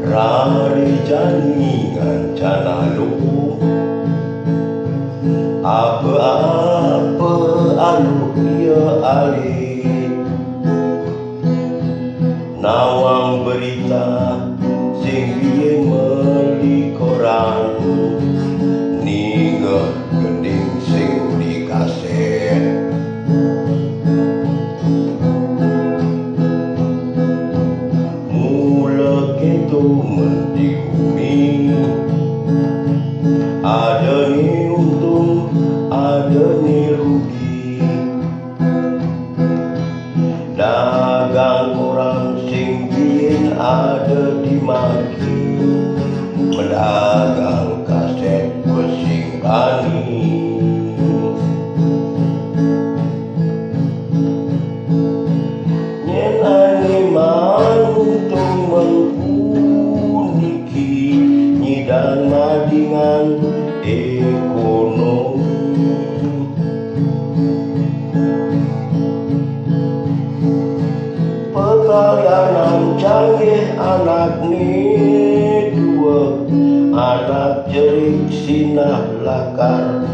Rari janingan canalu apa-apa anu ia alik nawang berita sing biyen meuli koran ninggeh gending sing di kaset mula ketu di bumi ada ni untung ada ni rugi dagang orang sing biyen ada di maki mendagang kaset besing kani nyen animan untung mengpuniki nyidang madingan ekonomi pekayanan canggih anak ni dua anak jerik sinah lakar